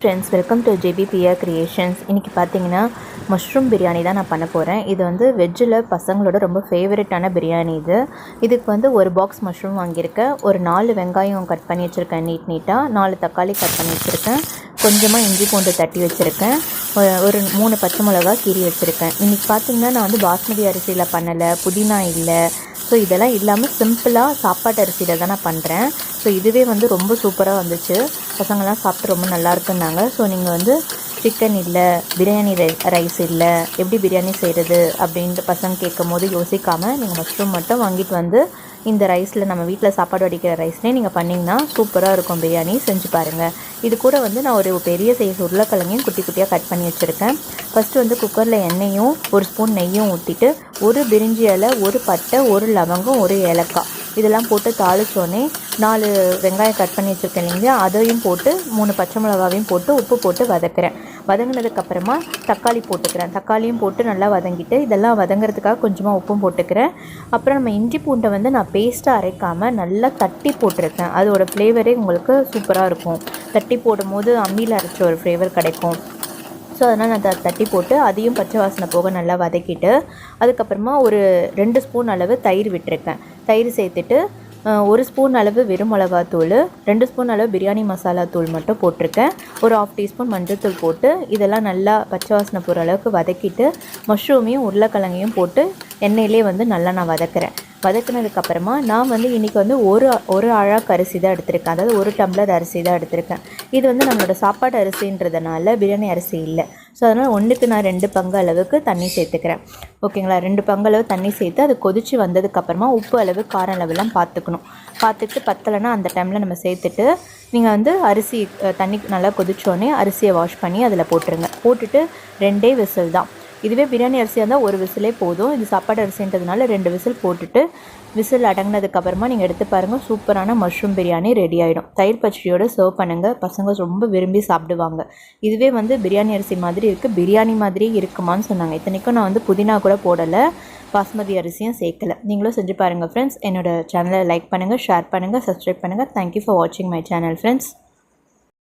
Friends, welcome to JPPA creations. இன்றைக்கி பார்த்தீங்கன்னா mushroom biryani தான் நான் பண்ண போகிறேன். இது வந்து வெஜ்ஜில் பசங்களோட ரொம்ப ஃபேவரட்டான பிரியாணி. இதுக்கு வந்து ஒரு பாக்ஸ் மஷ்ரூம் வாங்கியிருக்கேன். ஒரு 4 வெங்காயம் கட் பண்ணி வச்சுருக்கேன் நீட்டாக. 4 தக்காளி கட் பண்ணி வச்சுருக்கேன். கொஞ்சமாக இஞ்சி பூண்டு தட்டி வச்சுருக்கேன். ஒரு 3 பச்சை மிளகா கீறி வச்சுருக்கேன். இன்றைக்கி பார்த்திங்கன்னா நான் வந்து பாஸ்மதி அரிசியில் பண்ணலை, புதினா இல்லை. ஸோ இதெல்லாம் இல்லாமல் சிம்பிளாக சாப்பாட்டு அரிசியில் தான் நான் பண்ணுறேன். ஸோ இதுவே வந்து ரொம்ப சூப்பராக வந்துச்சு. பசங்கள்லாம் சாப்பிட்டு ரொம்ப நல்லா இருக்குன்னாங்க. ஸோ நீங்கள் வந்து சிக்கன் இல்லை, பிரியாணி ரைஸ் இல்லை, எப்படி பிரியாணி செய்கிறது அப்படின்ட்டு பசங்க கேட்கும் போது யோசிக்காமல் நீங்கள் மஷ்ரூம் மட்டும் வாங்கிட்டு வந்து இந்த ரைஸில், நம்ம வீட்டில் சாப்பாடு வடிக்கிற ரைஸ்லேயே நீங்கள் பண்ணிங்கன்னா சூப்பராக இருக்கும். பிரியாணி செஞ்சு பாருங்கள். இது கூட வந்து நான் ஒரு பெரிய சைஸ் உருளைக்கிழங்கையும் குட்டி குட்டியாக கட் பண்ணி வச்சுருக்கேன். ஃபஸ்ட்டு வந்து குக்கரில் எண்ணெயும் 1 ஸ்பூன் நெய்யும் ஊற்றிட்டு, ஒரு பிரிஞ்சி இலை, ஒரு பட்டை, ஒரு லவங்கம், ஒரு ஏலக்காய் இதெல்லாம் போட்டு தாளிச்சோடனே 4 வெங்காயம் கட் பண்ணி வச்சுருக்கேன் இல்லைங்களா, அதையும் போட்டு 3 பச்சை மிளகாவையும் போட்டு உப்பு போட்டு வதக்குறேன். வதங்கினதுக்கப்புறமா தக்காளி போட்டுக்கிறேன். தக்காளியும் போட்டு நல்லா வதங்கிட்டு, இதெல்லாம் வதங்கிறதுக்காக கொஞ்சமாக உப்பும் போட்டுக்கிறேன். அப்புறம் நம்ம இஞ்சி பூண்டை வந்து நான் பேஸ்ட்டாக அரைக்காமல் நல்லா தட்டி போட்டிருக்கேன். அதோடய ஃப்ளேவரே உங்களுக்கு சூப்பராக இருக்கும். தட்டி போடும் போது அம்மியில் அரைச்ச ஒரு ஃப்ளேவர் கிடைக்கும். ஸோ அதனால் நான் தட்டி போட்டு அதையும் பச்சை வாசனை போக நல்லா வதக்கிட்டு, அதுக்கப்புறமா ஒரு 2 ஸ்பூன் அளவு தயிர் விட்டுருக்கேன். தயிர் சேர்த்துட்டு 1 ஸ்பூன் அளவு வெறும் மிளகாத்தூள், 2 ஸ்பூன் அளவு பிரியாணி மசாலா தூள் மட்டும் போட்டிருக்கேன். ஒரு 1/2 டீஸ்பூன் மஞ்சள்தூள் போட்டு இதெல்லாம் நல்லா பச்சை வாசனை போகிற அளவுக்கு வதக்கிட்டு, மஷ்ரூமையும் உருளைக்கிழங்கையும் போட்டு எண்ணெயிலே வந்து நல்லா நான் வதக்குறேன். வதக்குனதுக்கப்புறமா நான் வந்து இன்றைக்கி வந்து ஒரு அழாக்கு அரிசி தான் எடுத்திருக்கேன். அதாவது 1 டம்ளர் அரிசி தான் எடுத்திருக்கேன். இது வந்து நம்மளோட சாப்பாடு அரிசின்றதுனால பிரியாணி அரிசி இல்லை. ஸோ அதனால் 1க்கு நான் 2 பங்கு அளவுக்கு தண்ணி சேர்த்துக்கிறேன். ஓகேங்களா? 2 பங்கு அளவு தண்ணி சேர்த்து அது கொதித்து வந்ததுக்கப்புறமா உப்பு அளவு, காரம் அளவுலாம் பார்த்துட்டு பத்தலைன்னா அந்த டைமில் நம்ம சேர்த்துட்டு, நீங்கள் வந்து அரிசி தண்ணி நல்லா கொதிச்சோடனே அரிசியை வாஷ் பண்ணி அதில் போட்டுட்டு 2 விசில் தான். இதுவே பிரியாணி அரிசியாக இருந்தால் 1 விசிலே போதும். இது சாப்பாடு அரிசின்றதுனால 2 விசில் போட்டுட்டு, விசில் அடங்கினதுக்கப்புறமா நீங்கள் எடுத்து பாருங்கள். சூப்பரான மஷ்ரூம் பிரியாணி ரெடி ஆகிடும். தயிர் பச்சடியோடு சர்வ் பண்ணுங்கள். பசங்க ரொம்ப விரும்பி சாப்பிடுவாங்க. இதுவே வந்து பிரியாணி அரிசி மாதிரி இருக்குது, பிரியாணி மாதிரி இருக்குமான்னு சொன்னாங்க. இத்தனைக்கும் நான் வந்து புதினா கூட போடலை, பாஸ்மதி அரிசியும் சேர்க்கலை. நீங்களும் செஞ்சு பாருங்கள் ஃப்ரெண்ட்ஸ். என்னோடய சேனலை லைக் பண்ணுங்கள், ஷேர் பண்ணுங்கள், சப்ஸ்கிரைப் பண்ணுங்கள். தேங்க்யூ ஃபார் வாட்சிங் மை சேனல் ஃப்ரெண்ட்ஸ்.